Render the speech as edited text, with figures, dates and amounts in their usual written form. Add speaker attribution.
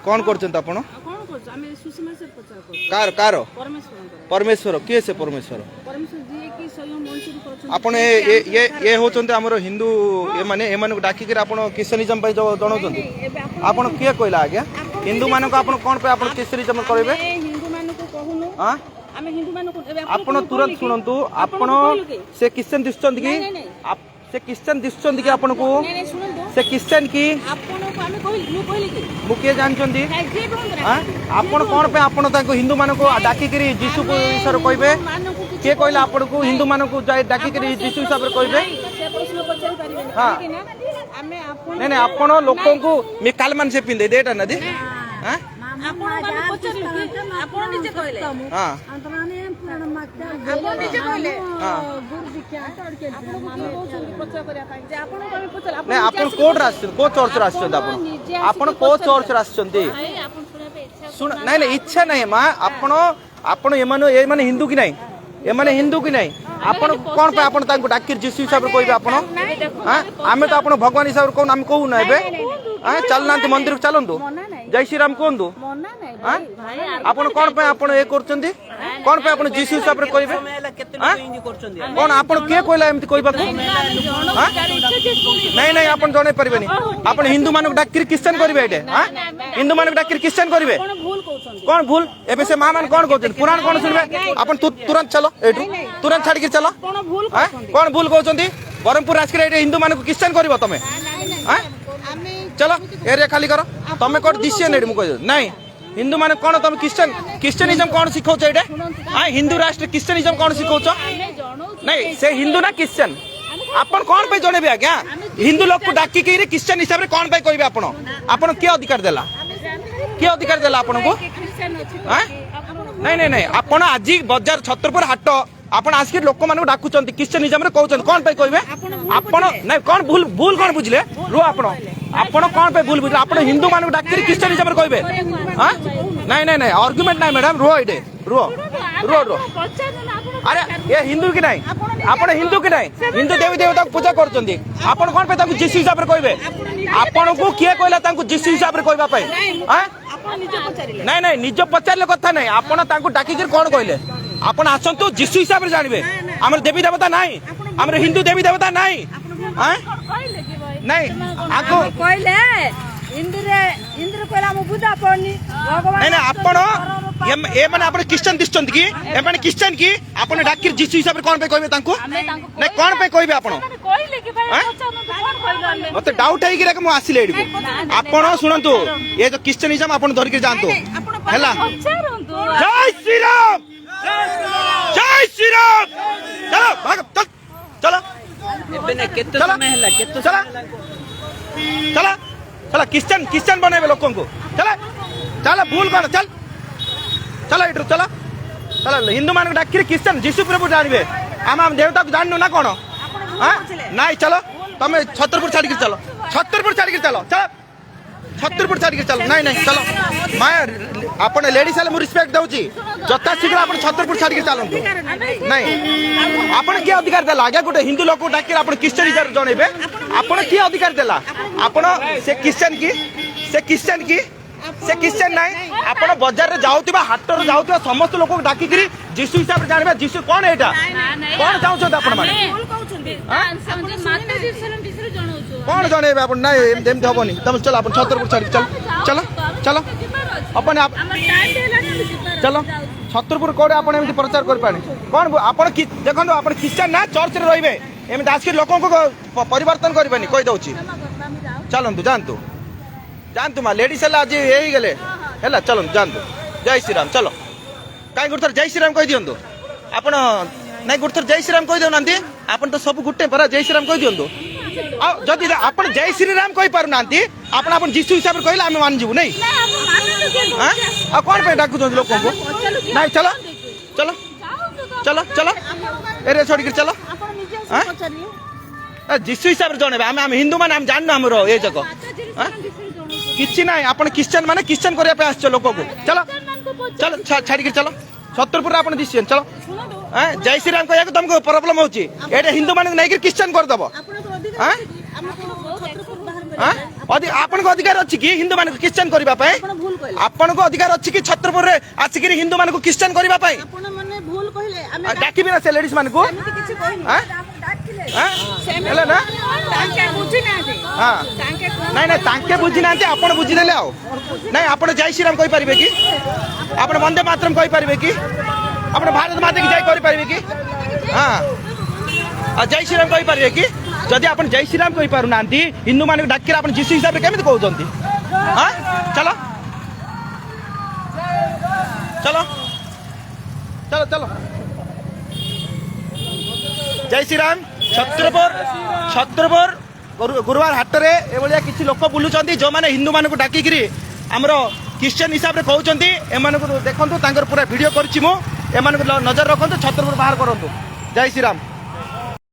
Speaker 1: कौन करछन आपण car car परमेश्वर किए से परमेश्वर आपण ये होचंते हमरो हिंदू ए माने ए माने डाकी के आपण क्रिश्चियनिज्म पे जणौचंती आपण किए कहला आज्ञा हिंदू मान को आपण कोन पे आपण क्रिश्चियनिज्म करबे
Speaker 2: हिंदू मान को कहूनु
Speaker 1: हां
Speaker 2: आमे हिंदू मान को
Speaker 1: आपण तुरंत सुनंतु आपण से क्रिश्चियन दिसचंत की से क्रिश्चियन दिसचंत की आपण को से क्रिश्चियन की
Speaker 2: आपण को आमे कहली की
Speaker 1: मुके जानचंती हां आपण कोन पे आपण ताको हिंदू मान को डाकी करी यीशु को सर कहबे के कहला आपण को हिंदू मान को जाय डाकी करी यीशु हिसाब रे कहबे
Speaker 2: से प्रश्न पचारि परिबे
Speaker 1: हां
Speaker 2: आमे आपण
Speaker 1: नहीं नहीं आपण लोकन को मी कालमान से पिंदे देटा ना दी हां
Speaker 2: आपण माने पचारि आपण निजे कहले
Speaker 1: हां
Speaker 2: आपण निजे कहले गुरु दीक्षा आपण को पचार करिया पाई जे आपण को पचार
Speaker 1: नहीं आपण कोड राष्ट्र को चर्च राष्ट्र आपण को चर्च राष्ट्रंती
Speaker 2: आपण सुना पे इच्छा
Speaker 1: सुन नहीं नहीं इच्छा नहीं मां आपण आपण ए माने हिंदू की नहीं ए माने हिंदू की नहीं आपण कोन पे आपण तांको डाकिर जीसु हिसाब रे कहबे आपण हां आमे तो आपण भगवान हिसाब रे कोन हम कहू ना एबे हां चलनांत मंदिर को चलंदु जय श्री राम कोंदु हां आपण कोन पे आपण ए करचंदी कोन पे आपण जीसु हिसाब रे कहबे कोन आपण के कहला एमति कहबा हां नहीं नहीं आपण जणे परबेनी आपण हिंदू मानक डाकिर क्रिश्चियन करबे एटे हां हिंदू मानक डाकिर क्रिश्चियन करबे कौन भूल एबे से मां मान कोन कहछन पुराण कोन सुनबे आपण तुरंत चलो एटू तुरंत छाड़ के चलो कौन भूल कहछंती बरमपुर राजकीय एटे हिंदू मानक क्रिश्चियन करबो तमे हां चलो एरिया खाली करो तमे कोड डिसीजन एटे मु कह नहीं हिंदू माने कोन तमे क्रिश्चियनिज्म कोन सिखौछ एटे हां हिंदू राष्ट्र क्रिश्चियनिज्म कोन सिखौछ नहीं से हिंदू ना क्रिश्चियन आपण कोन पे जणेबे आज्ञा हिंदू लोग को डाकी के क्रिश्चियन हिसाब रे कोन पे कहबे आपण आपण के अधिकार देला आपण को हां नहीं नहीं नहीं आपण आज बाजार छतरपुर हाट आपण आसिक लोक मानक डाकुचंती क्रिश्चियनिज्म रे कहउचन कोन पे कहबे आपण नहीं कोन भूल भूल कोन बुझले रो आपण कोन पे भूल बुझले आपण हिंदू मानक डाकी क्रिश्चियनिज्म रे कहबे हां नहीं नहीं नहीं आर्गुमेंट नहीं मैडम रो इडे रो रो रो अरे ये हिंदू की नहीं आपण हिंदू की नहीं हिंदू देवी देवता को पूजा करचंती आपण कोन पे ताकू जीसु हिसाब रे कहबे आपण को किए कहला ताकू जीसु हिसाब रे कहबा पई हां नहीं नहीं निज पचारले कथा नहीं आपण ताकू डाकी के कोन कहले आपण आसंतु जीसु हिसाब रे जानबे हमर देवी देवता नहीं हमर हिंदू देवी देवता नहीं हां नहीं आको
Speaker 2: कहले इंद्र कहला मु बुझा पड़नी भगवान
Speaker 1: नहीं नहीं आपण ए माने आपण क्रिश्चियन दिसचंत की ए माने क्रिश्चियन की आपण डाकिर जीसु हिसाब रे कोन पे कहबे तांको नहीं कोन पे कहबे आपण
Speaker 2: कहले कि भाई पचारन तो कोन कहले
Speaker 1: मते डाउट है कि रे मु आसिले एडी आपण सुनंतु ये जो क्रिश्चियनिज्म आपण धरि के जानतो हैला जय श्री राम जय श्री राम चलो भाग चल चलो
Speaker 3: एबे केते समय हला केते
Speaker 1: चला चला चला क्रिश्चियन क्रिश्चियन बनेबे लोकन को चला चला भूल कर चल चला इधर चला चला हिंदू मान डाकिर क्रिश्चियन जीसु प्रभु जानबे हम देवता को जाननु ना कोन हां नहीं चलो तमे छतरपुर छाड़ के चलो छतरपुर छाड़ के चलो चल छतरपुर छाड़ के चलो नहीं नहीं चलो मैं आपण लेडीज वाले मु रिस्पेक्ट दउची जता शीघ्र आपण छतरपुर छाड़ के चलंतु नहीं आपण के अधिकार देला आगे गोटे हिंदू लोक डाकिर आपण क्रिश्चियन हिसाब जणेबे आपण के अधिकार देला आपण से क्रिश्चियन की से क्रिश्चियन नहीं आपण बाजार रे जाउतिबा हाट रे जाउतिबा समस्त लोक डाकी करी जीसु हिसाब जानबे जीसु कोन एटा कोन चाहछो आपण माने
Speaker 2: भूल कहउछन हां समझे माते जीसरम बिसरे जणौछु
Speaker 1: कोन जणेबे आपण नहीं एम हबनी तुम चल आपण छतरपुर छाड़ चल चलो चलो अपन आप चलो छतरपुर कोडे आपण एमति प्रचार कर पानी कोन आपण की देखंदो आपण क्रिश्चियन ना चर्च रे रहिबे एम दास के लोगों को परिवर्तन करबेनी कहि दउची चलंतु जानतु मा लेडीज हला आज यही गले हला चलो जानतु जय श्री राम चलो काई गुरथर जय श्री राम कहि दियंतु आपण नहीं गुरथर जय श्री राम कहि देउ नांती आपण तो सब गुटे पर जय श्री राम कहि दियंतु आ जदी आपण जय श्री राम कहि पारु नांती आपण आपण जीसु हिसाब रे कहिला हम मान जीवु नहीं हां आ कोन पे डाकु जों लोगों को नहीं चलो चलो चलो चलो एरे छोड़ के चलो हां जीसु हिसाब रे जणेबे हम हिंदू मान हम जानना हमरो ए जगह हां किछि नाही आपण क्रिश्चियन माने क्रिश्चियन करिया पे आछो लोगों को चलो चलो छाड़ी के चलो छतरपुर आपण दिसियन चलो हां जय श्री राम कहया तुमको प्रॉब्लम होची एटे हिंदू माने नै कि क्रिश्चियन कर दबो हां हाँ आपन को अधिकार अच्छी कि हिंदू मान क्रिश्चियन करबा पई
Speaker 2: ଆପଣ ଭୁଲ କହିଲେ
Speaker 1: आपन को अधिकार अच्छी कि छत्रपुर रे आसिक हिंदू मान को क्रिश्चियन करबा पई
Speaker 2: ଆପଣ ମାନେ भूल କହିଲେ ଆମେ
Speaker 1: डाकिबे ना से लेडीज मान को
Speaker 2: ଏମିତି କିଛି କହିନୁ
Speaker 1: हाँ
Speaker 2: ଡାକିଲେ
Speaker 1: हाँ हेला ना
Speaker 2: ତାଙ୍କେ ବୁଝି ନାହାନ୍ତି
Speaker 1: हाँ
Speaker 2: ତାଙ୍କେ
Speaker 1: ନାଇଁ ନାଇଁ ତାଙ୍କେ ବୁଝି ନାହାନ୍ତି ଆପଣ ବୁଝି ଦେଲେ ଆଉ ନାଇଁ ଆପଣ ଜୟ ଶ୍ରୀରାମ କହି ପାରିବେ କି ଆପଣ ବନ୍ଦେ ମାତରମ୍ କହି ପାରିବେ କି ଆପଣ ଭାରତ ମାତା କି ଜୟ କରି ପାରିବେ କି ହଁ ଆଉ ଜୟ ଶ୍ରୀରାମ କହି ପାରିବେ କି ଯଦି ଆପଣ ଜୟ ଶ୍ରୀରାମ କହି ପାରୁନାହାନ୍ତି ହିନ୍ଦୁ ମାନଙ୍କୁ ଡାକିଲେ ଆପଣ ଯୀଶୁ ହିସାବରେ କେମିତି କହୁଛନ୍ତି ହଁ ଚलो ଚलो चलो चलो जय श्री राम छत्रपुर गुरुवार हाट रे एभलिया किछि लोक बुलुचंती जो माने हिंदू मानकु डाकिकरी हमरो क्रिश्चियन हिसाब रे कहउचंती एमानकु देखंतु तांकर पूरा वीडियो करछि मु एमानकु नजर रखंतु छत्रपुर बाहर करंतु जय श्री राम।